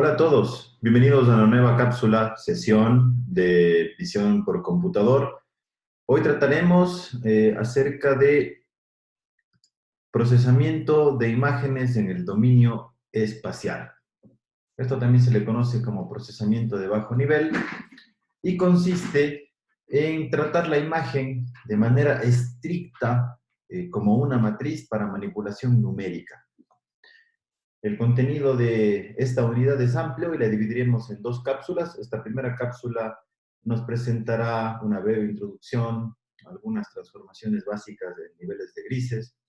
Hola a todos, bienvenidos a una nueva cápsula, sesión de visión por computador. Hoy trataremos acerca de procesamiento de imágenes en el dominio espacial. Esto también se le conoce como procesamiento de bajo nivel y consiste en tratar la imagen de manera estricta como una matriz para manipulación numérica. El contenido de esta unidad es amplio y la dividiremos en dos cápsulas. Esta primera cápsula nos presentará una breve introducción, algunas transformaciones básicas de niveles de grises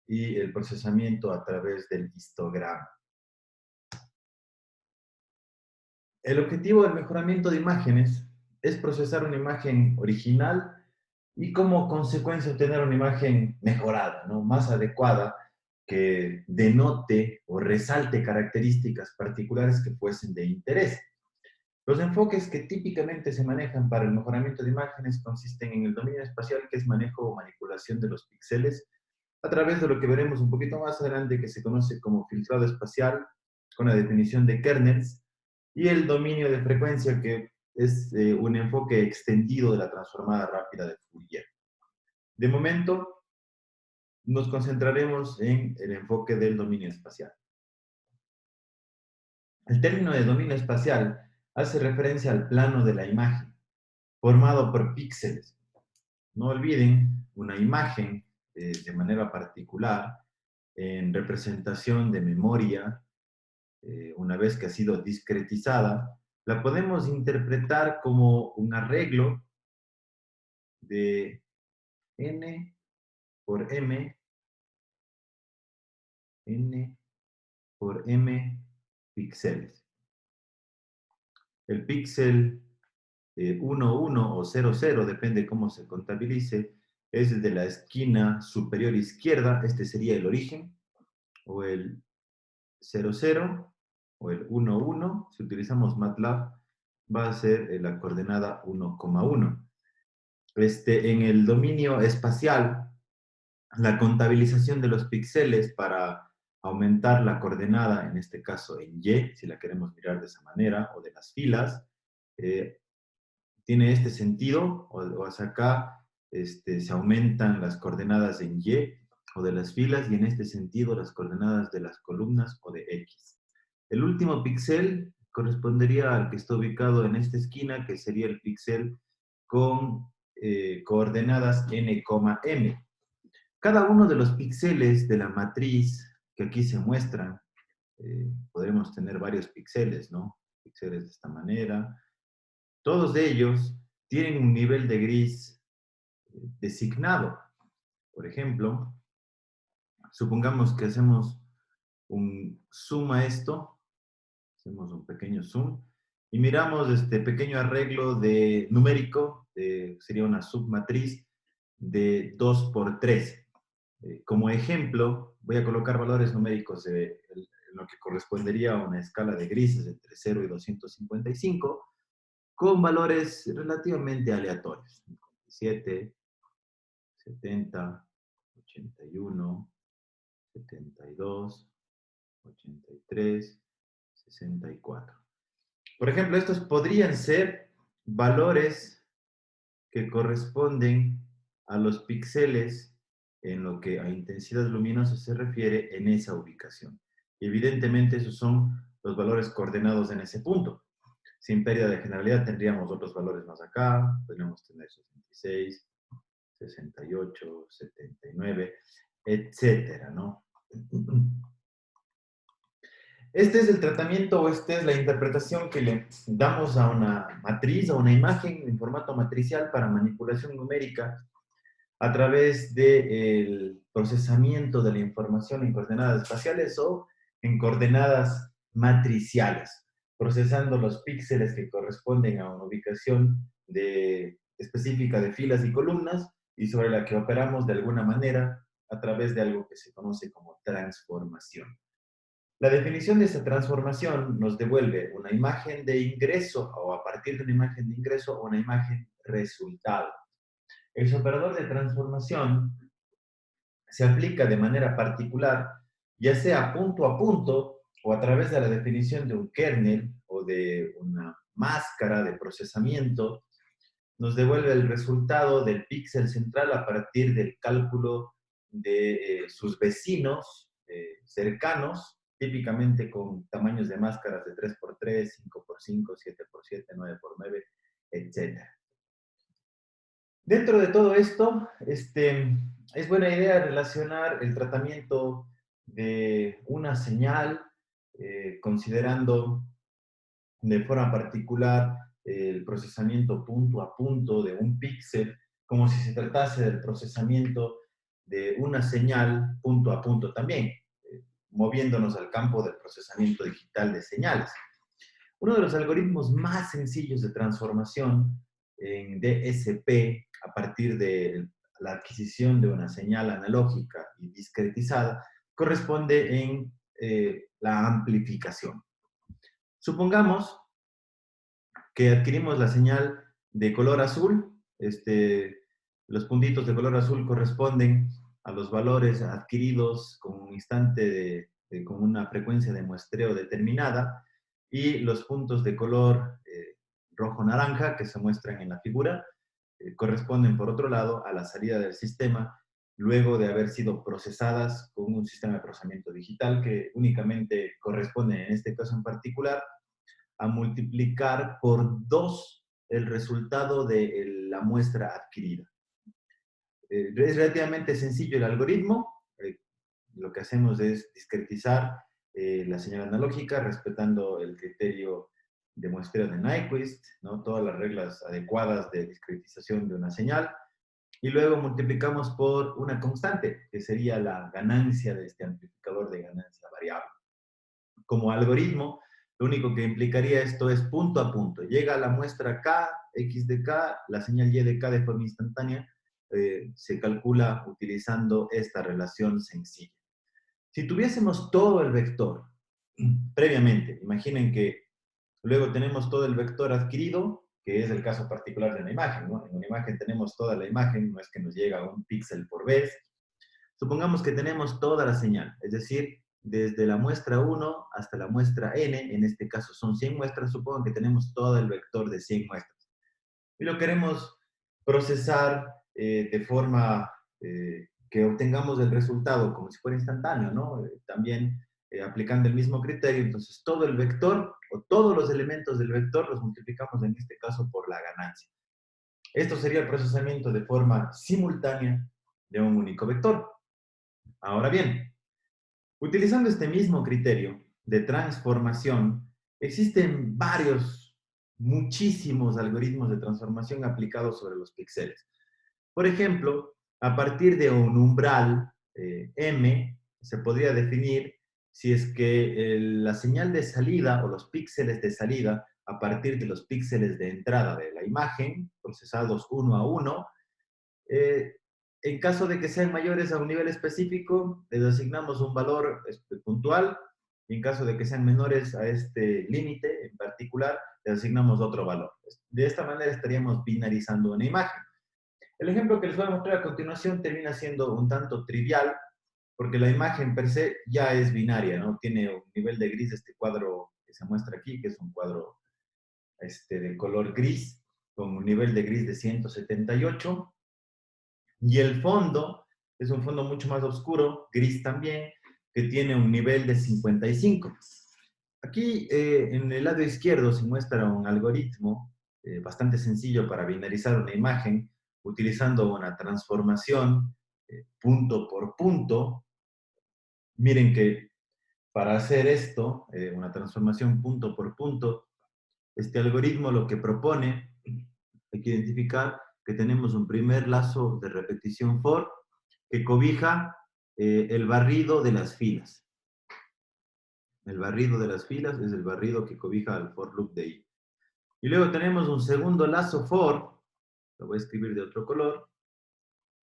y el procesamiento a través del histograma. El objetivo del mejoramiento de imágenes es procesar una imagen original y como consecuencia obtener una imagen mejorada, ¿no? Más adecuada, que denote o resalte características particulares que fuesen de interés. Los enfoques que típicamente se manejan para el mejoramiento de imágenes consisten en el dominio espacial, que es manejo o manipulación de los píxeles, a través de lo que veremos un poquito más adelante, que se conoce como filtrado espacial, con la definición de kernels, y el dominio de frecuencia, que es un enfoque extendido de la transformada rápida de Fourier. De momento, nos concentraremos en el enfoque del dominio espacial. El término de dominio espacial hace referencia al plano de la imagen, formado por píxeles. No olviden, una imagen de manera particular, en representación de memoria, una vez que ha sido discretizada, la podemos interpretar como un arreglo de n por m, n por m píxeles. El píxel 1, 1 o 0, 0, depende cómo se contabilice, es el de la esquina superior izquierda. Este sería el origen, o el 0, 0, o el 1, 1. Si utilizamos MATLAB, va a ser la coordenada 1,1. En el dominio espacial, la contabilización de los píxeles para aumentar la coordenada, en este caso en Y, si la queremos mirar de esa manera, o de las filas, tiene este sentido, o hacia acá se aumentan las coordenadas en Y, o de las filas, y en este sentido las coordenadas de las columnas o de X. El último píxel correspondería al que está ubicado en esta esquina, que sería el píxel con coordenadas n, m. Cada uno de los píxeles de la matriz que aquí se muestran, podremos tener varios píxeles, ¿no? Píxeles de esta manera. Todos ellos tienen un nivel de gris designado. Por ejemplo, supongamos que hacemos un zoom a esto, hacemos un pequeño zoom, y miramos este pequeño arreglo de numérico, sería una submatriz de 2 por 3. Como ejemplo, voy a colocar valores numéricos de lo que correspondería a una escala de grises entre 0 y 255, con valores relativamente aleatorios. 57, 70, 81, 72, 83, 64. Por ejemplo, estos podrían ser valores que corresponden a los píxeles en lo que a intensidad luminosa se refiere en esa ubicación. Y evidentemente esos son los valores coordenados en ese punto. Sin pérdida de generalidad tendríamos otros valores más acá, podríamos tener 66, 68, 79, etcétera, ¿no? Este es el tratamiento, o esta es la interpretación que le damos a una matriz, a una imagen en formato matricial para manipulación numérica a través del procesamiento de la información en coordenadas espaciales o en coordenadas matriciales, procesando los píxeles que corresponden a una ubicación específica de filas y columnas, y sobre la que operamos de alguna manera a través de algo que se conoce como transformación. La definición de esta transformación nos devuelve una imagen de ingreso, o a partir de una imagen de ingreso, una imagen resultado. El operador de transformación se aplica de manera particular, ya sea punto a punto o a través de la definición de un kernel o de una máscara de procesamiento, nos devuelve el resultado del píxel central a partir del cálculo de sus vecinos cercanos, típicamente con tamaños de máscaras de 3x3, 5x5, 7x7, 9x9, etc. Dentro de todo esto, es buena idea relacionar el tratamiento de una señal, considerando de forma particular el procesamiento punto a punto de un píxel, como si se tratase del procesamiento de una señal punto a punto también, moviéndonos al campo del procesamiento digital de señales. Uno de los algoritmos más sencillos de transformación en DSP a partir de la adquisición de una señal analógica y discretizada corresponde en la amplificación. Supongamos que adquirimos la señal de color azul. Los puntitos de color azul corresponden a los valores adquiridos con un instante con una frecuencia de muestreo determinada, y los puntos de color rojo-naranja que se muestran en la figura corresponden, por otro lado, a la salida del sistema luego de haber sido procesadas con un sistema de procesamiento digital que únicamente corresponde, en este caso en particular, a multiplicar por 2 el resultado de la muestra adquirida. Es relativamente sencillo el algoritmo. Lo que hacemos es discretizar la señal analógica respetando el criterio de muestreo de Nyquist, ¿no? Todas las reglas adecuadas de discretización de una señal, y luego multiplicamos por una constante, que sería la ganancia de este amplificador de ganancia variable. Como algoritmo, lo único que implicaría esto es punto a punto. Llega a la muestra K, X de K, la señal Y de K de forma instantánea, se calcula utilizando esta relación sencilla. Si tuviésemos todo el vector previamente, imaginen que luego tenemos todo el vector adquirido, que es el caso particular de una imagen, ¿no? En una imagen tenemos toda la imagen, no es que nos llega un píxel por vez. Supongamos que tenemos toda la señal, es decir, desde la muestra 1 hasta la muestra n, en este caso son 100 muestras, supongo que tenemos todo el vector de 100 muestras. Y lo queremos procesar de forma que obtengamos el resultado como si fuera instantáneo, ¿no? También aplicando el mismo criterio, entonces todo el vector o todos los elementos del vector los multiplicamos en este caso por la ganancia. Esto sería el procesamiento de forma simultánea de un único vector. Ahora bien, utilizando este mismo criterio de transformación, existen muchísimos algoritmos de transformación aplicados sobre los píxeles. Por ejemplo, a partir de un umbral M, se podría definir si es que la señal de salida o los píxeles de salida a partir de los píxeles de entrada de la imagen, procesados uno a uno, en caso de que sean mayores a un nivel específico, les asignamos un valor puntual, y en caso de que sean menores a este límite en particular, les asignamos otro valor. De esta manera estaríamos binarizando una imagen. El ejemplo que les voy a mostrar a continuación termina siendo un tanto trivial, porque la imagen per se ya es binaria, ¿no? Tiene un nivel de gris, este cuadro que se muestra aquí, que es un cuadro de color gris, con un nivel de gris de 178, y el fondo es un fondo mucho más oscuro, gris también, que tiene un nivel de 55. Aquí en el lado izquierdo se muestra un algoritmo bastante sencillo para binarizar una imagen utilizando una transformación punto por punto. Miren que para hacer esto, una transformación punto por punto, este algoritmo lo que propone, hay que identificar que tenemos un primer lazo de repetición for que cobija el barrido de las filas. El barrido de las filas es el barrido que cobija al for loop de i. Y luego tenemos un segundo lazo for, lo voy a escribir de otro color,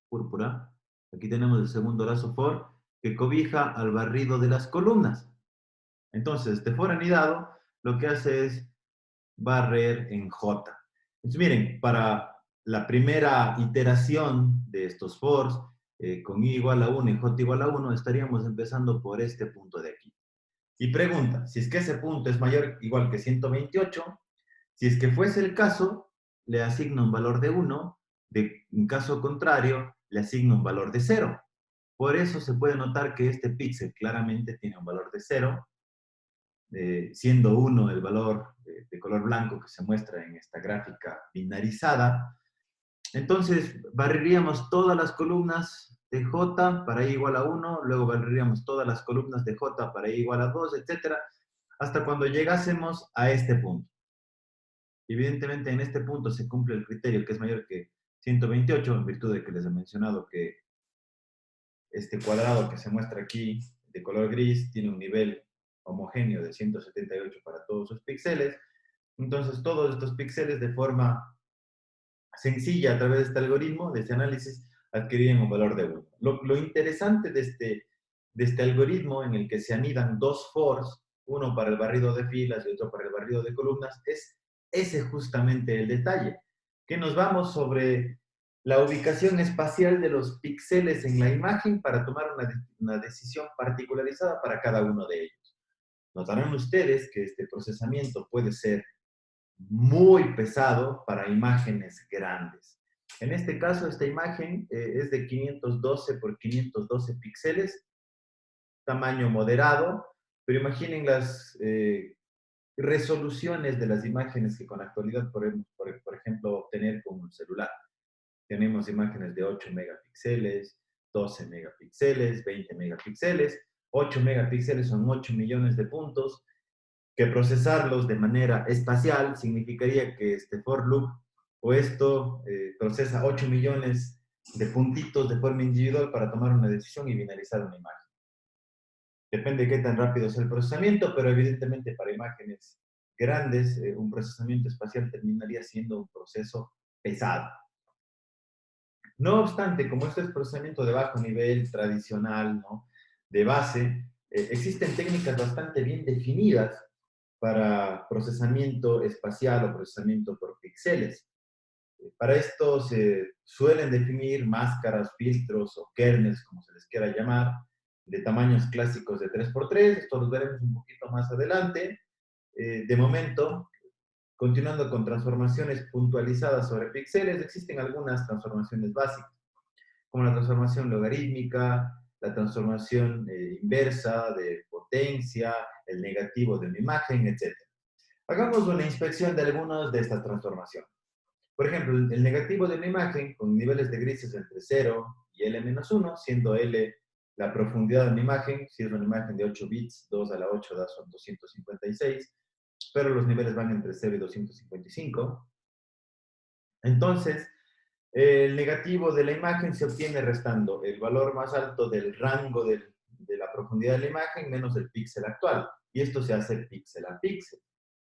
púrpura. Aquí tenemos el segundo lazo for que cobija al barrido de las columnas. Entonces, este for anidado lo que hace es barrer en J. Entonces, miren, para la primera iteración de estos fors, con i igual a 1 y j igual a 1, estaríamos empezando por este punto de aquí. Y pregunta, si es que ese punto es mayor o igual que 128, si es que fuese el caso, le asigno un valor de 1, en caso contrario, le asigno un valor de 0. Por eso se puede notar que este píxel claramente tiene un valor de 0, siendo 1 el valor de color blanco que se muestra en esta gráfica binarizada. Entonces, barreríamos todas las columnas de J para i igual a 1, luego barreríamos todas las columnas de J para i igual a 2, etcétera, hasta cuando llegásemos a este punto. Evidentemente, en este punto se cumple el criterio que es mayor que 128, en virtud de que les he mencionado que este cuadrado que se muestra aquí de color gris tiene un nivel homogéneo de 178 para todos sus píxeles. Entonces, todos estos píxeles de forma sencilla a través de este algoritmo, de este análisis, adquirirían un valor de 1. Lo interesante de este algoritmo en el que se anidan dos fors, uno para el barrido de filas y otro para el barrido de columnas, es ese justamente el detalle, que nos vamos sobre la ubicación espacial de los píxeles en la imagen para tomar una decisión particularizada para cada uno de ellos. Notarán ustedes que este procesamiento puede ser muy pesado para imágenes grandes. En este caso, esta imagen es de 512 por 512 píxeles, tamaño moderado, pero imaginen las resoluciones de las imágenes que con la actualidad podemos, por ejemplo, obtener con un celular. Tenemos imágenes de 8 megapíxeles, 12 megapíxeles, 20 megapíxeles. 8 megapíxeles son 8 millones de puntos, que procesarlos de manera espacial significaría que este for loop o esto procesa 8 millones de puntitos de forma individual para tomar una decisión y binarizar una imagen. Depende de qué tan rápido sea el procesamiento, pero evidentemente para imágenes grandes, un procesamiento espacial terminaría siendo un proceso pesado. No obstante, como este es procesamiento de bajo nivel, tradicional, ¿no?, de base, existen técnicas bastante bien definidas para procesamiento espacial o procesamiento por píxeles. Para esto se suelen definir máscaras, filtros o kernels, como se les quiera llamar, de tamaños clásicos de 3x3. Esto los veremos un poquito más adelante. De momento, continuando con transformaciones puntualizadas sobre píxeles, existen algunas transformaciones básicas, como la transformación logarítmica, la transformación inversa de potencia, el negativo de una imagen, etc. Hagamos una inspección de algunas de estas transformaciones. Por ejemplo, el negativo de una imagen con niveles de grises entre 0 y L-1, siendo L la profundidad de una imagen. Si es una imagen de 8 bits, 2 a la 8 son 256, pero los niveles van entre 0 y 255. Entonces, el negativo de la imagen se obtiene restando el valor más alto del rango de la profundidad de la imagen menos el píxel actual. Y esto se hace píxel a píxel.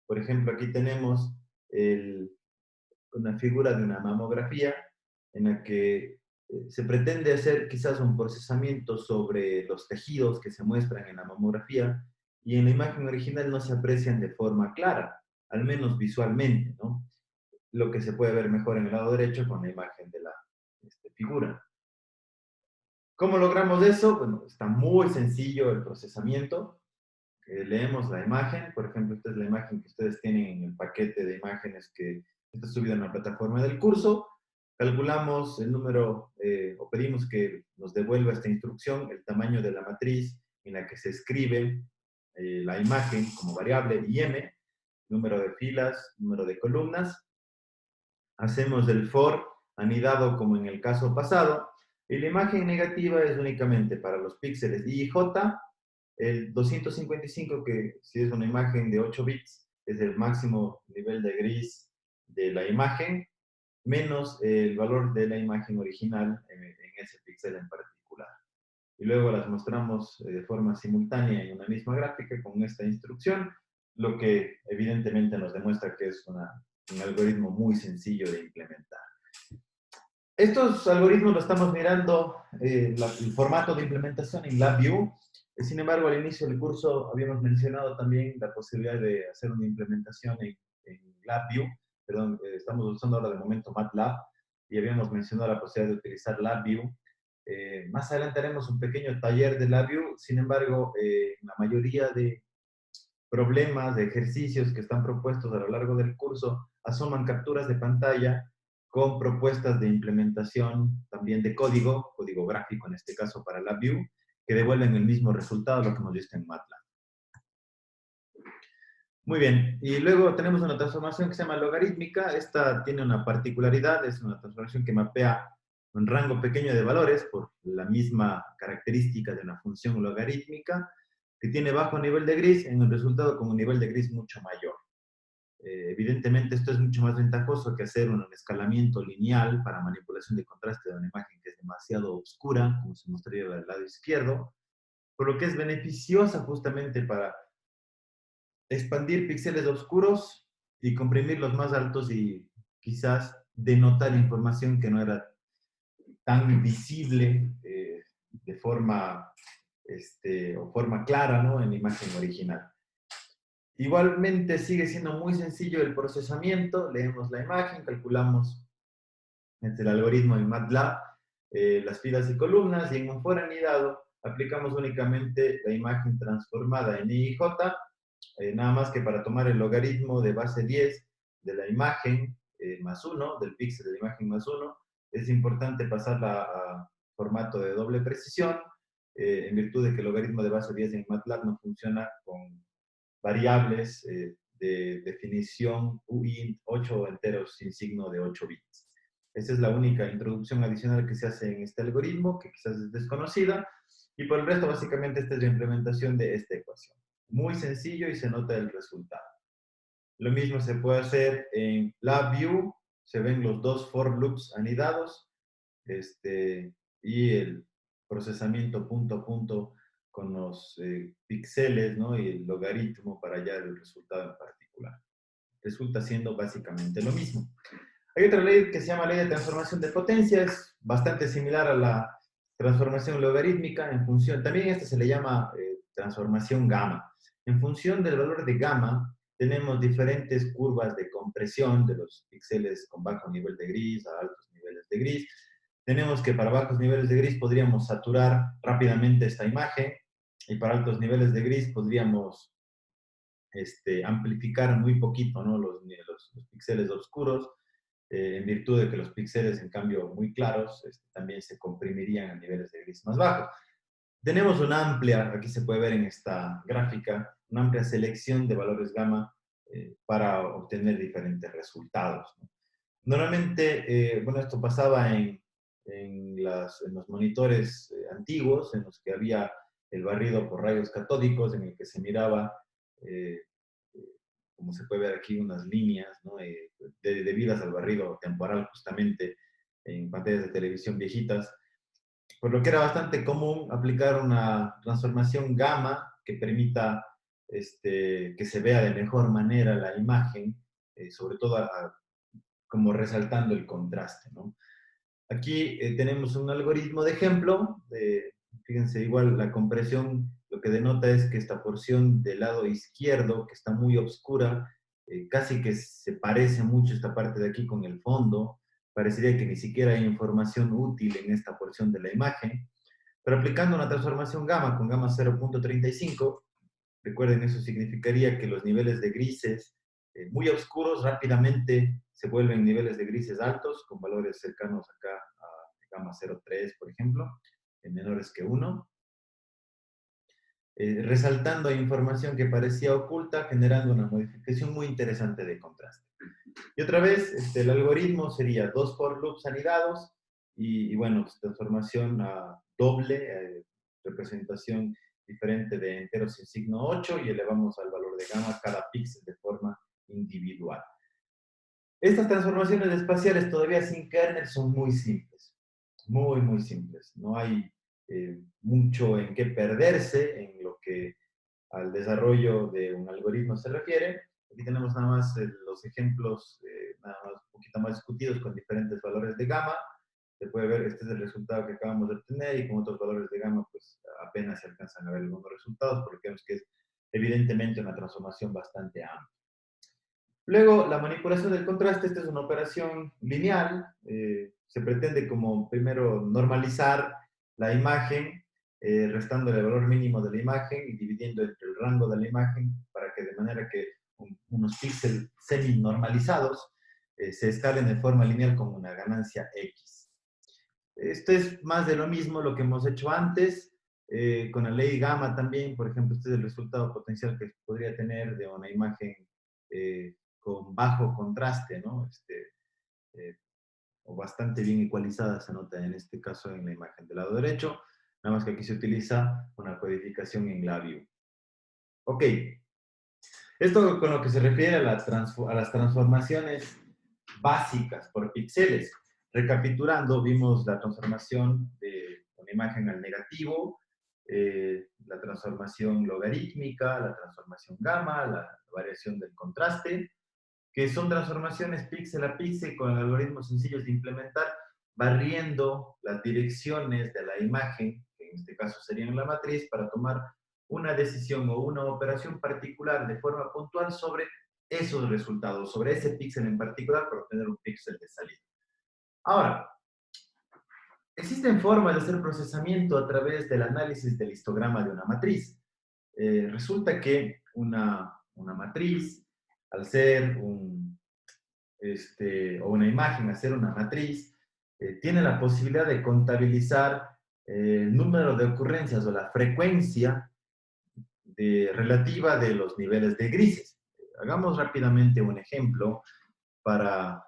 Por ejemplo, aquí tenemos una figura de una mamografía en la que se pretende hacer quizás un procesamiento sobre los tejidos que se muestran en la mamografía y en la imagen original no se aprecian de forma clara, al menos visualmente, ¿no? Lo que se puede ver mejor en el lado derecho con la imagen de la figura. ¿Cómo logramos eso? Bueno, está muy sencillo el procesamiento. Leemos la imagen, por ejemplo, esta es la imagen que ustedes tienen en el paquete de imágenes que está subido en la plataforma del curso. Calculamos el número, o pedimos que nos devuelva esta instrucción, el tamaño de la matriz en la que se escribe la imagen como variable IM, número de filas, número de columnas. Hacemos el for anidado como en el caso pasado, y la imagen negativa es únicamente para los píxeles I y J. El 255, que si es una imagen de 8 bits, es el máximo nivel de gris de la imagen, menos el valor de la imagen original en ese píxel en particular. Y luego las mostramos de forma simultánea en una misma gráfica con esta instrucción, lo que evidentemente nos demuestra que es un algoritmo muy sencillo de implementar. Estos algoritmos lo estamos mirando, el formato de implementación en LabVIEW. Sin embargo, al inicio del curso habíamos mencionado también la posibilidad de hacer una implementación en LabVIEW. Perdón, estamos usando ahora de momento MATLAB y habíamos mencionado la posibilidad de utilizar LabVIEW. Más adelante haremos un pequeño taller de LabVIEW. Sin embargo, la mayoría de problemas, de ejercicios que están propuestos a lo largo del curso, asoman capturas de pantalla con propuestas de implementación también de código, código gráfico en este caso para LabVIEW, que devuelven el mismo resultado, lo que hemos visto en MATLAB. Muy bien, y luego tenemos una transformación que se llama logarítmica. Esta tiene una particularidad, es una transformación que mapea un rango pequeño de valores por la misma característica de una función logarítmica, que tiene bajo nivel de gris en el resultado con un nivel de gris mucho mayor. Evidentemente esto es mucho más ventajoso que hacer un escalamiento lineal para manipulación de contraste de una imagen que es demasiado oscura, como se mostraría del lado izquierdo, por lo que es beneficiosa justamente para expandir píxeles oscuros y comprimir los más altos y quizás denotar información que no era tan visible de forma, o forma clara, ¿no?, en la imagen original. Igualmente sigue siendo muy sencillo el procesamiento. Leemos la imagen, calculamos entre el algoritmo de MATLAB las filas y columnas, y en un for anidado aplicamos únicamente la imagen transformada en IJ, nada más que para tomar el logaritmo de base 10 de la imagen más 1, del píxel de la imagen más 1, es importante pasarla a formato de doble precisión, en virtud de que el logaritmo de base 10 en MATLAB no funciona con variables de definición UINT 8 enteros sin signo de 8 bits. Esa es la única introducción adicional que se hace en este algoritmo, que quizás es desconocida, y por el resto básicamente esta es la implementación de esta ecuación. Muy sencillo y se nota el resultado. Lo mismo se puede hacer en LabVIEW, se ven los dos for loops anidados, y el procesamiento punto a punto con los píxeles, ¿no?, y el logaritmo para hallar el resultado en particular. Resulta siendo básicamente lo mismo. Hay otra ley que se llama ley de transformación de potencia, es bastante similar a la transformación logarítmica en función, también esta se le llama transformación gamma. En función del valor de gamma, tenemos diferentes curvas de compresión de los píxeles con bajo nivel de gris a altos niveles de gris. Tenemos que para bajos niveles de gris podríamos saturar rápidamente esta imagen, y para altos niveles de gris podríamos amplificar muy poquito, ¿no?, los píxeles oscuros, en virtud de que los píxeles, en cambio, muy claros, también se comprimirían a niveles de gris más bajos. Tenemos una amplia, aquí se puede ver en esta gráfica, una amplia selección de valores gamma para obtener diferentes resultados, ¿no? Normalmente, bueno, esto pasaba en los monitores antiguos, en los que había el barrido por rayos catódicos, en el que se miraba, eh, como se puede ver aquí, unas líneas, ¿no?, debidas al barrido temporal justamente en pantallas de televisión viejitas, por lo que era bastante común aplicar una transformación gamma que permita que se vea de mejor manera la imagen, sobre todo como resaltando el contraste, ¿no? Aquí tenemos un algoritmo de ejemplo. Fíjense, igual la compresión lo que denota es que esta porción del lado izquierdo, que está muy oscura, casi que se parece mucho esta parte de aquí con el fondo. Parecería que ni siquiera hay información útil en esta porción de la imagen. Pero aplicando una transformación gamma con gamma 0.35, recuerden, eso significaría que los niveles de grises muy oscuros rápidamente se vuelven niveles de grises altos, con valores cercanos acá a gamma 0.3, por ejemplo, en menores que 1, resaltando información que parecía oculta, generando una modificación muy interesante de contraste. Y otra vez, el algoritmo sería dos for loops anidados y bueno, pues, transformación a doble, representación diferente de enteros sin signo 8, y elevamos al valor de gamma cada píxel de forma individual. Estas transformaciones espaciales todavía sin kernel son muy simples, muy, muy simples. No hay mucho en qué perderse en lo que al desarrollo de un algoritmo se refiere. Aquí tenemos nada más los ejemplos, nada más un poquito más discutidos con diferentes valores de gamma. Se puede ver, este es el resultado que acabamos de obtener, y con otros valores de gamma, pues apenas se alcanzan a ver algunos resultados, porque vemos que es evidentemente una transformación bastante amplia. Luego, la manipulación del contraste, esta es una operación lineal. Se pretende como primero normalizar la imagen, restándole el valor mínimo de la imagen y dividiendo entre el rango de la imagen para que manera que unos píxeles semi-normalizados se escalen de forma lineal con una ganancia X. Esto es más de lo mismo lo que hemos hecho antes, con la ley gamma también. Por ejemplo, este es el resultado potencial que podría tener de una imagen con bajo contraste, ¿no? O bastante bien ecualizada, se nota en este caso en la imagen del lado derecho, nada más que aquí se utiliza una codificación en LabVIEW. Ok, esto con lo que se refiere a las transformaciones básicas por píxeles. Recapitulando, vimos la transformación de una imagen al negativo, la transformación logarítmica, la transformación gamma, la variación del contraste, que son transformaciones píxel a píxel con algoritmos sencillos de implementar, barriendo las direcciones de la imagen, que en este caso serían la matriz, para tomar una decisión o una operación particular de forma puntual sobre esos resultados, sobre ese píxel en particular, para obtener un píxel de salida. Ahora, existen formas de hacer procesamiento a través del análisis del histograma de una matriz. Resulta que una matriz, al ser o una imagen, hacer una matriz, tiene la posibilidad de contabilizar el número de ocurrencias o la frecuencia relativa de los niveles de grises. Hagamos rápidamente un ejemplo para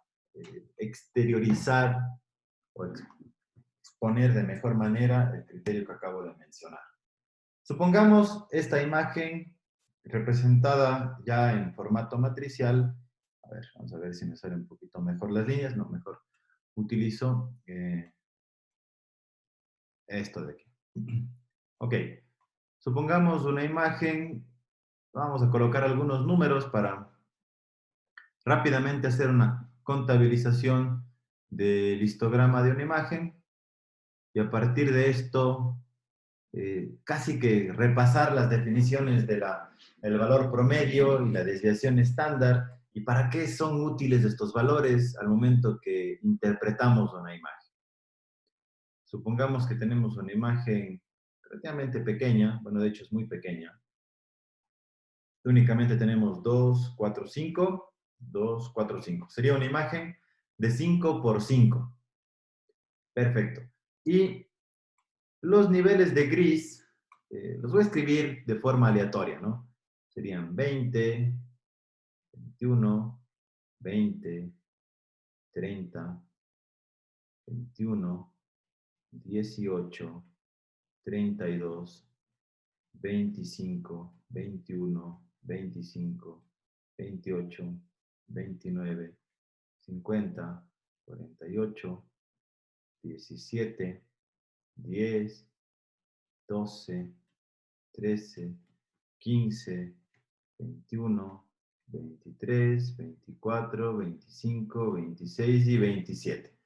exteriorizar o exponer de mejor manera el criterio que acabo de mencionar. Supongamos esta imagen representada ya en formato matricial. A ver, vamos a ver si me salen un poquito mejor las líneas. No, mejor utilizo esto de aquí. Ok, supongamos una imagen. Vamos a colocar algunos números para rápidamente hacer una contabilización del histograma de una imagen. Y a partir de esto, casi que repasar las definiciones del valor promedio y la desviación estándar, y para qué son útiles estos valores al momento que interpretamos una imagen. Supongamos que tenemos una imagen relativamente pequeña, bueno, de hecho es muy pequeña. Únicamente tenemos 2, 4, 5, 2, 4, 5. Sería una imagen de 5 por 5. Perfecto. Y los niveles de gris los voy a escribir de forma aleatoria, ¿no? Serían 20, 21, 20, 30, 21, 18, 32, 25, 21, 25, 28, 29, 50, 48, 17, 10, 12, 13, 15, 21, 23, 24, 25, 26 y 27.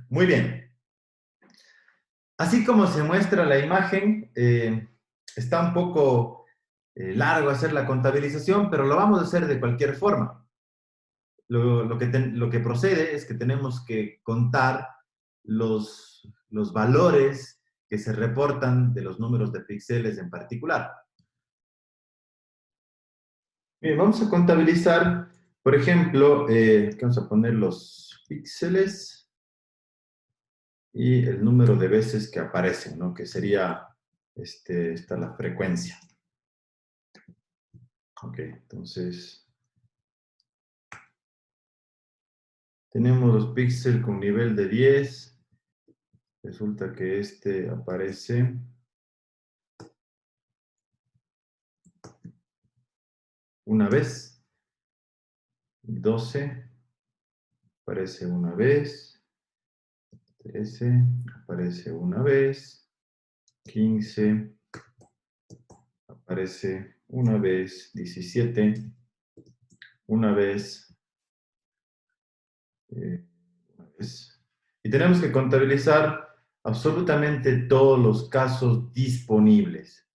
Muy bien. Así como se muestra la imagen, está un poco largo hacer la contabilización, pero lo vamos a hacer de cualquier forma. Lo que procede es que tenemos que contar los valores que se reportan de los números de píxeles en particular. Bien, vamos a contabilizar, por ejemplo, vamos a poner los píxeles y el número de veces que aparecen, ¿no? Que sería esta la frecuencia. Ok, entonces tenemos los píxeles con nivel de 10. Resulta que este aparece una vez. 12 aparece una vez. 13 aparece una vez. 15 aparece una vez. 17 una vez. Una vez. Y tenemos que contabilizar absolutamente todos los casos disponibles.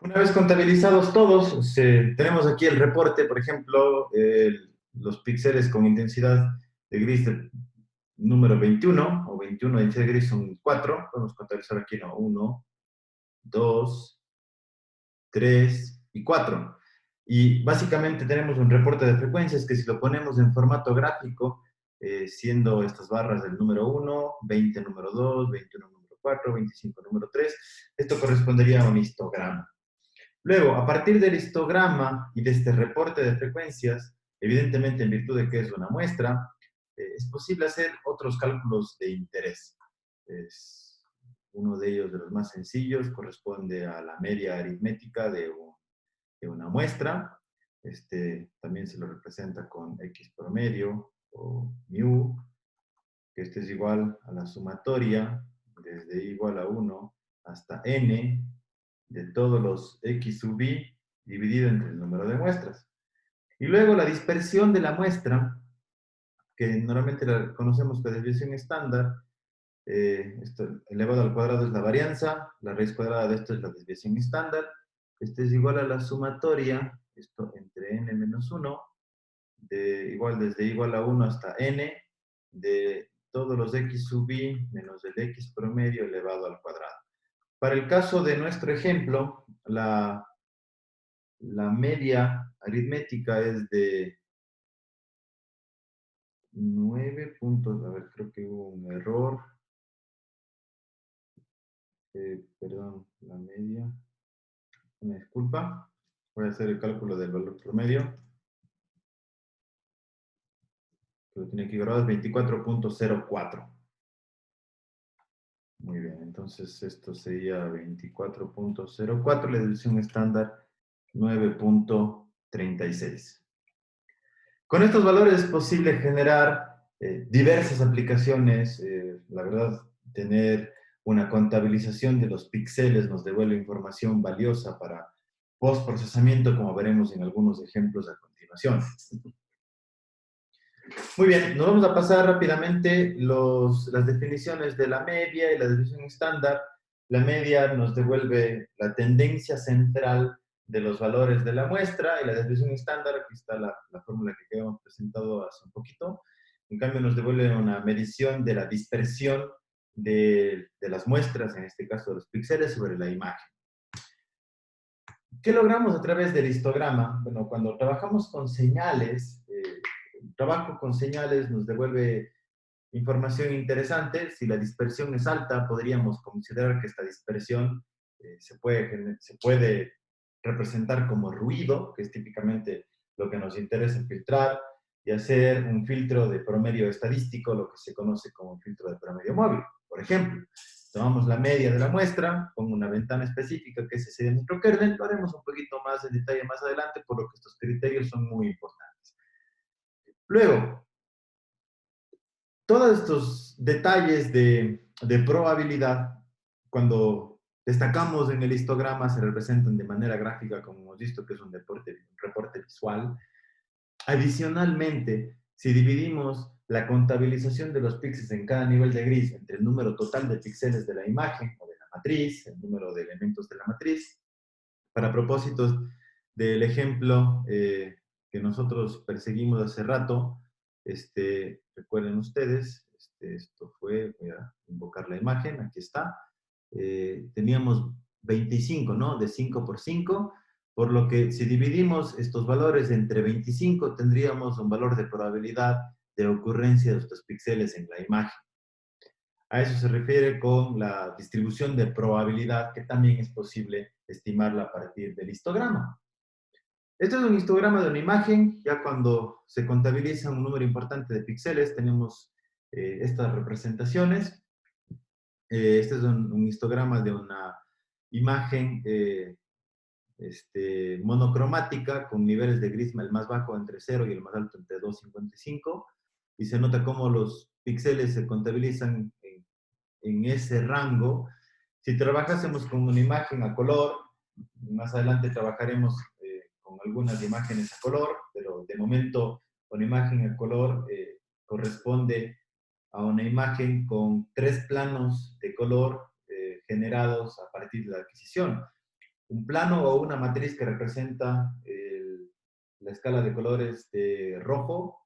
Una vez contabilizados todos, tenemos aquí el reporte, por ejemplo, los píxeles con intensidad de gris del número 21, o 21 de intensidad de gris son 4. Podemos contabilizar aquí, ¿no? 1, 2, 3 y 4. Y básicamente tenemos un reporte de frecuencias que si lo ponemos en formato gráfico, siendo estas barras del número 1, 20 número 2, 21 número 4, 25 número 3, esto correspondería a un histograma. Luego, a partir del histograma y de este reporte de frecuencias, evidentemente en virtud de que es una muestra, es posible hacer otros cálculos de interés. Uno de ellos, de los más sencillos, corresponde a la media aritmética de una muestra. También se lo representa con X promedio o mu, que es igual a la sumatoria desde igual a 1 hasta n de todos los X sub i dividido entre el número de muestras. Y luego la dispersión de la muestra, que normalmente la conocemos como desviación estándar, esto elevado al cuadrado es la varianza, la raíz cuadrada de esto es la desviación estándar, este es igual a la sumatoria, esto entre n menos 1, desde igual a 1 hasta n, de todos los x sub i menos el x promedio elevado al cuadrado. Para el caso de nuestro ejemplo, la media aritmética es de 9 puntos, a ver, creo que hubo un error, perdón, la media, una disculpa, voy a hacer el cálculo del valor promedio, pero tiene que ir grabado, es 24.04. Muy bien, entonces esto sería 24.04, la desviación estándar 9.36. Con estos valores es posible generar diversas aplicaciones. La verdad, tener una contabilización de los píxeles nos devuelve información valiosa para postprocesamiento, como veremos en algunos ejemplos a continuación. Muy bien, nos vamos a pasar rápidamente las definiciones de la media y la desviación estándar. La media nos devuelve la tendencia central de los valores de la muestra y la desviación estándar, aquí está la fórmula que habíamos presentado hace un poquito. En cambio, nos devuelve una medición de la dispersión de las muestras, en este caso de los píxeles, sobre la imagen. ¿Qué logramos a través del histograma? Bueno, cuando trabajamos con señales, el trabajo con señales nos devuelve información interesante. Si la dispersión es alta, podríamos considerar que esta dispersión se puede representar como ruido, que es típicamente lo que nos interesa filtrar, y hacer un filtro de promedio estadístico, lo que se conoce como un filtro de promedio móvil. Por ejemplo, tomamos la media de la muestra, pongo una ventana específica que es ese de nuestro kernel, lo haremos un poquito más en detalle más adelante, por lo que estos criterios son muy importantes. Luego, todos estos detalles de probabilidad, cuando destacamos en el histograma, se representan de manera gráfica, como hemos visto, que es un reporte visual. Adicionalmente, si dividimos la contabilización de los píxeles en cada nivel de gris entre el número total de píxeles de la imagen o de la matriz, el número de elementos de la matriz, para propósitos del ejemplo que nosotros perseguimos hace rato, recuerden ustedes, esto fue, voy a invocar la imagen, aquí está, teníamos 25, ¿no? De 5 por 5, por lo que si dividimos estos valores entre 25, tendríamos un valor de probabilidad de ocurrencia de estos píxeles en la imagen. A eso se refiere con la distribución de probabilidad, que también es posible estimarla a partir del histograma. Este es un histograma de una imagen. Ya cuando se contabiliza un número importante de píxeles, tenemos estas representaciones. Este es un histograma de una imagen monocromática con niveles de gris, el más bajo entre 0 y el más alto entre 2,55. Y se nota cómo los píxeles se contabilizan en ese rango. Si trabajásemos con una imagen a color, más adelante trabajaremos con algunas imágenes a color, pero de momento una imagen a color corresponde a una imagen con 3 planos de color generados a partir de la adquisición. Un plano o una matriz que representa la escala de colores de rojo,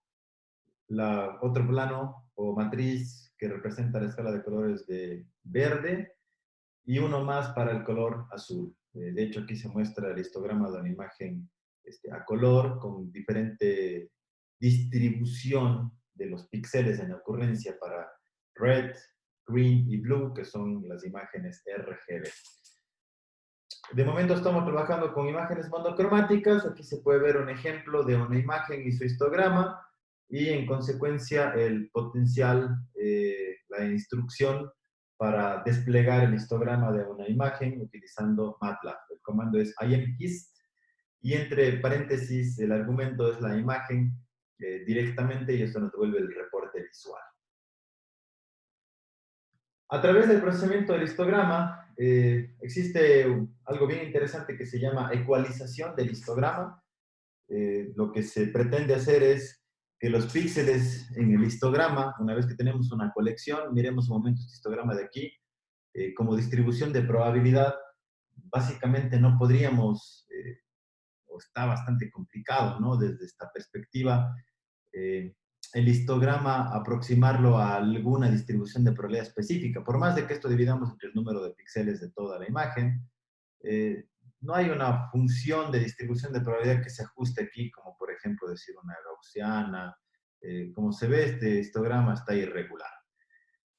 otro plano o matriz que representa la escala de colores de verde, y uno más para el color azul. De hecho, aquí se muestra el histograma de una imagen a color con diferente distribución de los píxeles en ocurrencia para red, green y blue, que son las imágenes RGB. De momento estamos trabajando con imágenes monocromáticas. Aquí se puede ver un ejemplo de una imagen y su histograma y en consecuencia el potencial, la instrucción para desplegar el histograma de una imagen utilizando MATLAB. El comando es imhist y entre paréntesis el argumento es la imagen directamente y esto nos devuelve el reporte visual. A través del procesamiento del histograma existe algo bien interesante que se llama ecualización del histograma. Lo que se pretende hacer es que los píxeles en el histograma, una vez que tenemos una colección, miremos un momento este histograma de aquí, como distribución de probabilidad, básicamente no podríamos, o está bastante complicado, ¿no? Desde esta perspectiva, eh, el histograma aproximarlo a alguna distribución de probabilidad específica. Por más de que esto dividamos entre el número de píxeles de toda la imagen, eh, no hay una función de distribución de probabilidad que se ajuste aquí, como por ejemplo decir una gaussiana. Como se ve, este histograma está irregular.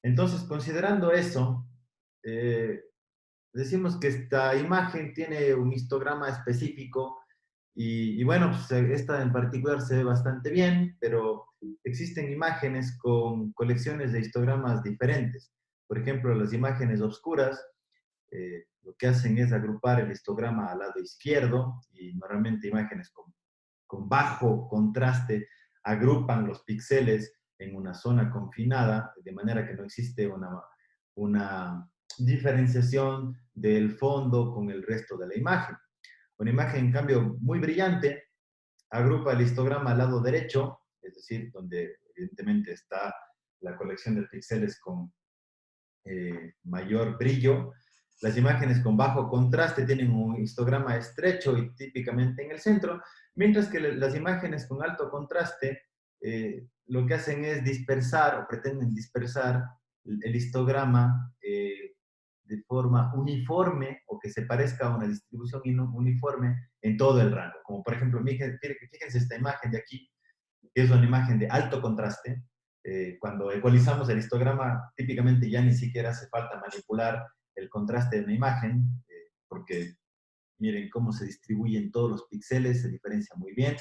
Entonces, considerando eso, eh, decimos que esta imagen tiene un histograma específico y bueno, pues esta en particular se ve bastante bien, pero existen imágenes con colecciones de histogramas diferentes. Por ejemplo, las imágenes oscuras lo que hacen es agrupar el histograma al lado izquierdo y normalmente imágenes con bajo contraste agrupan los píxeles en una zona confinada, de manera que no existe una diferenciación del fondo con el resto de la imagen. Una imagen, en cambio, muy brillante, agrupa el histograma al lado derecho, es decir, donde evidentemente está la colección de píxeles con mayor brillo. Las imágenes con bajo contraste tienen un histograma estrecho y típicamente en el centro, mientras que las imágenes con alto contraste lo que hacen es dispersar o pretenden dispersar el histograma de forma uniforme o que se parezca a una distribución uniforme en todo el rango. Como por ejemplo, fíjense esta imagen de aquí, que es una imagen de alto contraste. Cuando ecualizamos el histograma, típicamente ya ni siquiera hace falta manipular el contraste de una imagen, porque miren cómo se distribuyen todos los píxeles, se diferencia muy bien.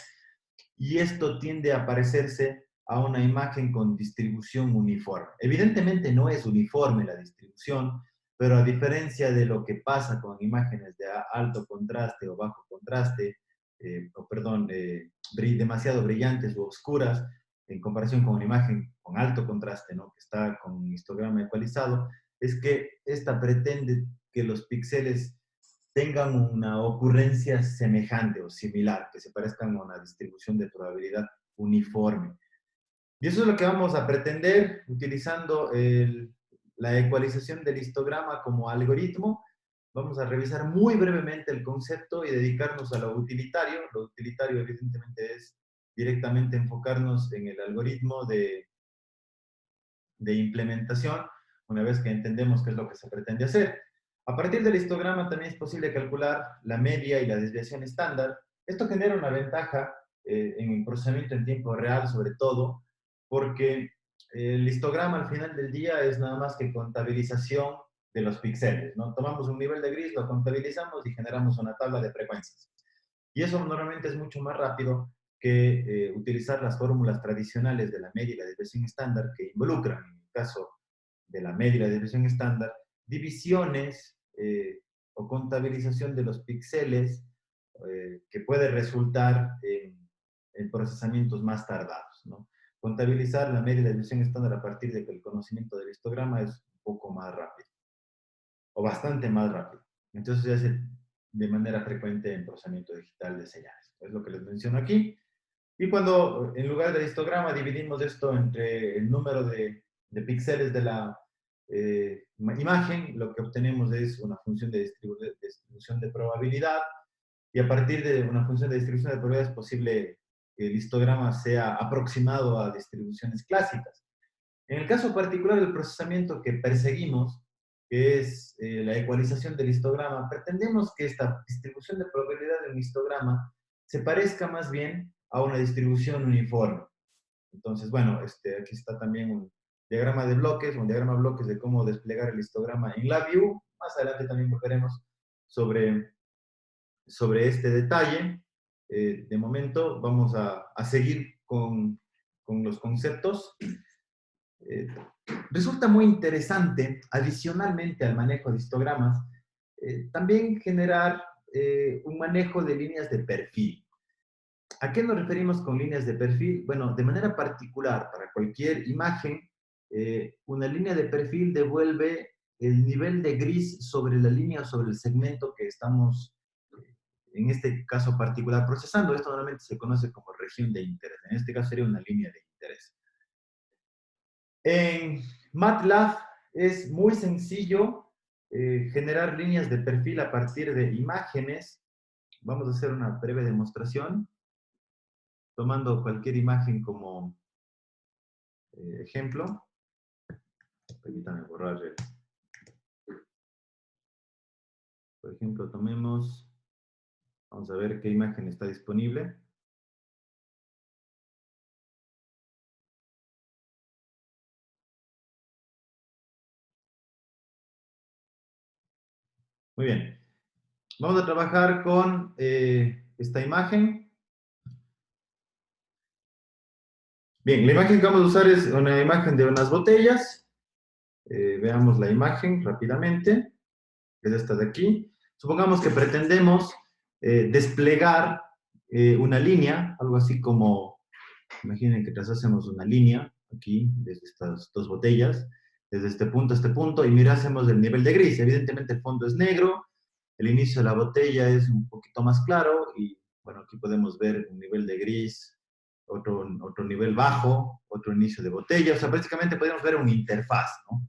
Y esto tiende a parecerse a una imagen con distribución uniforme. Evidentemente no es uniforme la distribución, pero a diferencia de lo que pasa con imágenes de alto contraste o bajo contraste, demasiado brillantes o oscuras, en comparación con una imagen con alto contraste, ¿no? Que está con un histograma ecualizado, es que esta pretende que los píxeles tengan una ocurrencia semejante o similar, que se parezcan a una distribución de probabilidad uniforme. Y eso es lo que vamos a pretender utilizando la ecualización del histograma como algoritmo. Vamos a revisar muy brevemente el concepto y dedicarnos a lo utilitario. Lo utilitario evidentemente es directamente enfocarnos en el algoritmo de implementación, una vez que entendemos qué es lo que se pretende hacer. A partir del histograma también es posible calcular la media y la desviación estándar. Esto genera una ventaja en el procesamiento en tiempo real, sobre todo, porque el histograma al final del día es nada más que contabilización de los píxeles, ¿no? Tomamos un nivel de gris, lo contabilizamos y generamos una tabla de frecuencias. Y eso normalmente es mucho más rápido que utilizar las fórmulas tradicionales de la media y la desviación estándar que involucran, en el caso de la media y la desviación estándar, divisiones o contabilización de los píxeles que puede resultar en procesamientos más tardados, ¿no? Contabilizar la media y la desviación estándar a partir de que el conocimiento del histograma es un poco más rápido, o bastante más rápido. Entonces se hace de manera frecuente en procesamiento digital de señales. Es lo que les menciono aquí. Y cuando en lugar de histograma dividimos esto entre el número de píxeles de la imagen, lo que obtenemos es una función de distribución de probabilidad y a partir de una función de distribución de probabilidad es posible que el histograma sea aproximado a distribuciones clásicas. En el caso particular del procesamiento que perseguimos, que es la ecualización del histograma, pretendemos que esta distribución de probabilidad de un histograma se parezca más bien a una distribución uniforme. Entonces, bueno, aquí está también un diagrama de bloques, un diagrama de bloques de cómo desplegar el histograma en LabVIEW. Más adelante también volveremos sobre este detalle. De momento vamos a seguir con los conceptos. Eh, Resulta muy interesante, adicionalmente al manejo de histogramas, también generar un manejo de líneas de perfil. ¿A qué nos referimos con líneas de perfil? Bueno, de manera particular, para cualquier imagen, una línea de perfil devuelve el nivel de gris sobre la línea o sobre el segmento que estamos, en este caso particular, procesando. Esto normalmente se conoce como región de interés. En este caso sería una línea de interés. En MATLAB es muy sencillo generar líneas de perfil a partir de imágenes. Vamos a hacer una breve demostración, tomando cualquier imagen como ejemplo. Permítanme borrar por ejemplo, tomemos, vamos a ver qué imagen está disponible. Muy bien. Vamos a trabajar con esta imagen. Bien, la imagen que vamos a usar es una imagen de unas botellas. Veamos la imagen rápidamente. Es esta de aquí. Supongamos que pretendemos desplegar una línea, algo así como, imaginen que trazásemos una línea aquí, desde estas dos botellas, desde este punto a este punto, y mirásemos el nivel de gris. Evidentemente el fondo es negro, el inicio de la botella es un poquito más claro, y bueno, aquí podemos ver un nivel de gris, otro nivel bajo, otro inicio de botella. O sea, prácticamente podemos ver una interfaz, ¿no?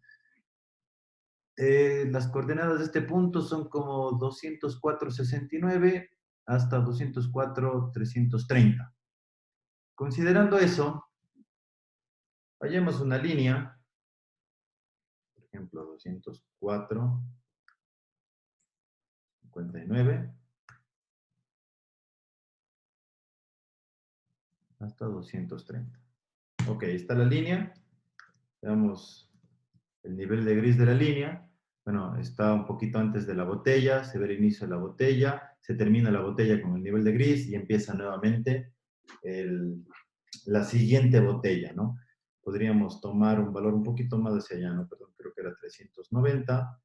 Las coordenadas de este punto son como 204,69 hasta 204,330. Considerando eso, hallemos una línea, por ejemplo, 204,59 hasta 230. Ok, está la línea. Veamos el nivel de gris de la línea. Bueno, está un poquito antes de la botella, se ve el inicio de la botella, se termina la botella con el nivel de gris y empieza nuevamente la siguiente botella, ¿no? Podríamos tomar un valor un poquito más hacia allá, ¿no? Perdón, creo que era 390.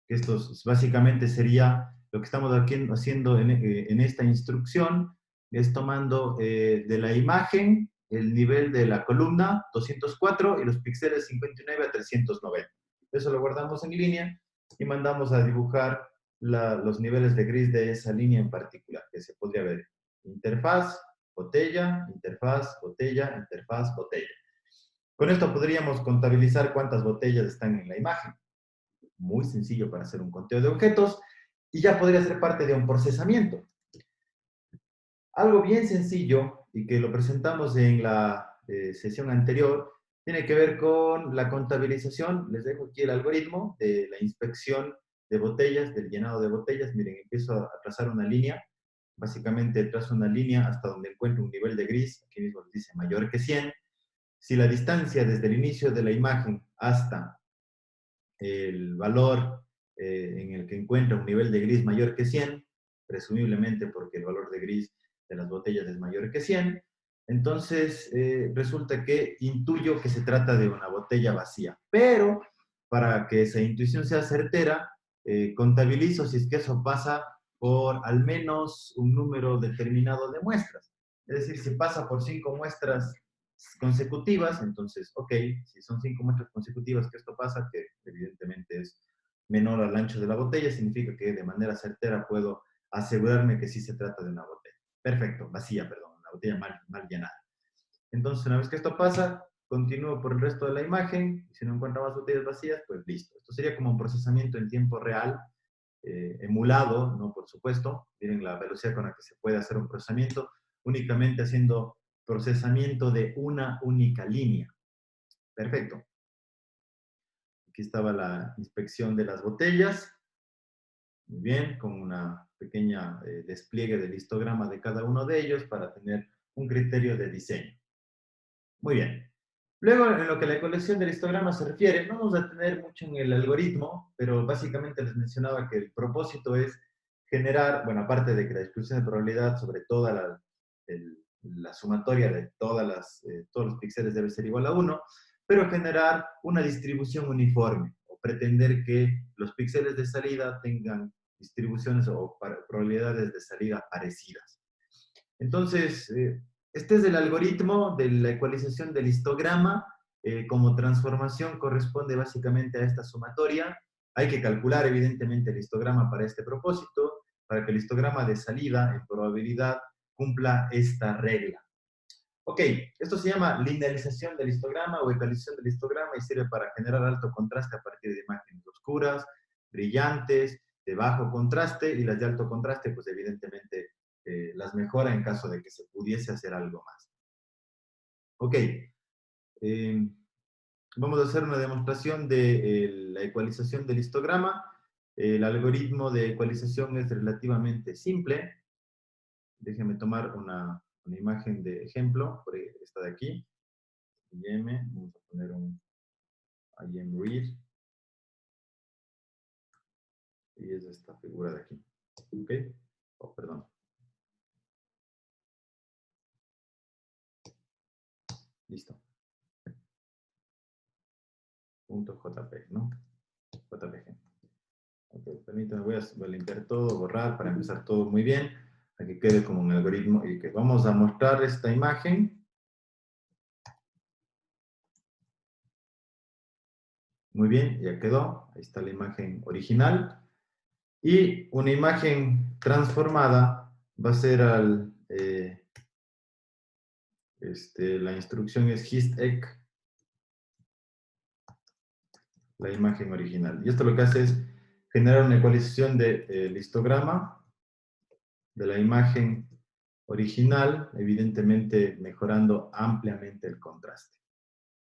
Esto básicamente sería lo que estamos aquí haciendo en esta instrucción, es tomando de la imagen el nivel de la columna 204 y los píxeles 59 a 390. Eso lo guardamos en línea y mandamos a dibujar los niveles de gris de esa línea en particular, que se podría ver interfaz, botella, interfaz, botella, interfaz, botella. Con esto podríamos contabilizar cuántas botellas están en la imagen. Muy sencillo para hacer un conteo de objetos y ya podría ser parte de un procesamiento. Algo bien sencillo y que lo presentamos en la sesión anterior tiene que ver con la contabilización. Les dejo aquí el algoritmo de la inspección de botellas, del llenado de botellas. Miren, empiezo a trazar una línea. Básicamente trazo una línea hasta donde encuentro un nivel de gris. Aquí mismo dice mayor que 100. Si la distancia desde el inicio de la imagen hasta el valor en el que encuentra un nivel de gris mayor que 100, presumiblemente porque el valor de gris de las botellas es mayor que 100, entonces resulta que intuyo que se trata de una botella vacía. Pero para que esa intuición sea certera, contabilizo si es que eso pasa por al menos un número determinado de muestras. Es decir, si pasa por 5 muestras consecutivas, entonces, ok, si son 5 muestras consecutivas que esto pasa, que evidentemente es menor al ancho de la botella, significa que de manera certera puedo asegurarme que sí se trata de una botella. Perfecto, vacía, perdón, una botella mal llenada. Entonces, una vez que esto pasa, continúo por el resto de la imagen, y si no encuentro más botellas vacías, pues listo. Esto sería como un procesamiento en tiempo real, emulado, ¿no? Por supuesto, miren la velocidad con la que se puede hacer un procesamiento, únicamente haciendo procesamiento de una única línea. Perfecto. Aquí estaba la inspección de las botellas. Muy bien, con una pequeña despliegue del histograma de cada uno de ellos para tener un criterio de diseño. Muy bien. Luego, en lo que la colección del histograma se refiere, no vamos a tener mucho en el algoritmo, pero básicamente les mencionaba que el propósito es generar, bueno, aparte de que la distribución de probabilidad sobre toda la sumatoria de todos los píxeles debe ser igual a 1, pero generar una distribución uniforme, o pretender que los píxeles de salida tengan distribuciones o probabilidades de salida parecidas. Entonces, este es el algoritmo de la ecualización del histograma. Como transformación corresponde básicamente a esta sumatoria. Hay que calcular evidentemente el histograma para este propósito, para que el histograma de salida en probabilidad cumpla esta regla. Ok, esto se llama linealización del histograma o ecualización del histograma y sirve para generar alto contraste a partir de imágenes oscuras, brillantes, de bajo contraste, y las de alto contraste, pues evidentemente las mejora en caso de que se pudiese hacer algo más. Ok, vamos a hacer una demostración de la ecualización del histograma. El algoritmo de ecualización es relativamente simple. Déjenme tomar una imagen de ejemplo, por esta de aquí. Vamos a poner un IMRead. Y es esta figura de aquí. ¿Ok? Oh, perdón. Listo. .jpg, ¿no? JPG. Ok, permítanme, voy a limpiar todo, borrar para empezar todo muy bien. Para que quede como un algoritmo y que vamos a mostrar esta imagen. Muy bien, ya quedó. Ahí está la imagen original. Y una imagen transformada va a ser la instrucción es histec, la imagen original. Y esto lo que hace es generar una ecualización del histograma de la imagen original, evidentemente mejorando ampliamente el contraste.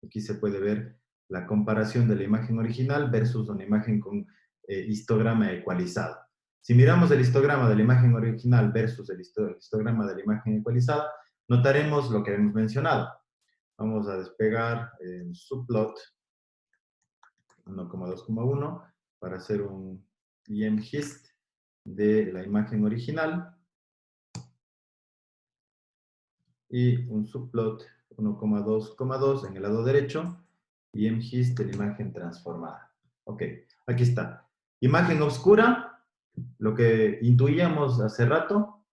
Aquí se puede ver la comparación de la imagen original versus una imagen con histograma ecualizado. Si miramos el histograma de la imagen original versus el histograma de la imagen ecualizada, notaremos lo que hemos mencionado. Vamos a despegar el subplot 1,2,1 para hacer un IMHIST de la imagen original y un subplot 1,2,2 en el lado derecho y IMHIST de la imagen transformada. Ok, aquí está. Imagen oscura, lo que intuíamos hace rato.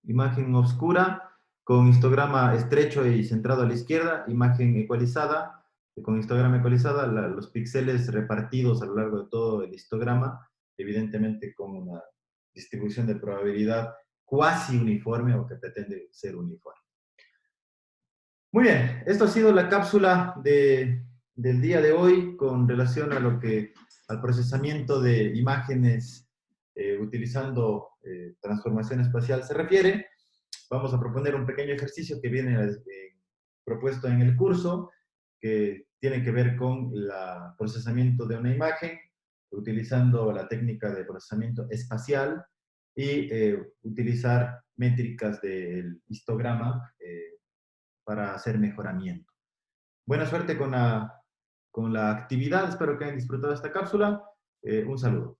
Imagen oscura con histograma estrecho y centrado a la izquierda. Imagen ecualizada, con histograma ecualizada, los píxeles repartidos a lo largo de todo el histograma, evidentemente con una distribución de probabilidad cuasi uniforme o que pretende ser uniforme. Muy bien, esto ha sido la cápsula del día de hoy con relación a al procesamiento de imágenes utilizando transformación espacial se refiere. Vamos a proponer un pequeño ejercicio que viene propuesto en el curso, que tiene que ver con el procesamiento de una imagen, utilizando la técnica de procesamiento espacial y utilizar métricas del histograma para hacer mejoramiento. Buena suerte con la actividad, espero que hayan disfrutado esta cápsula. Un saludo.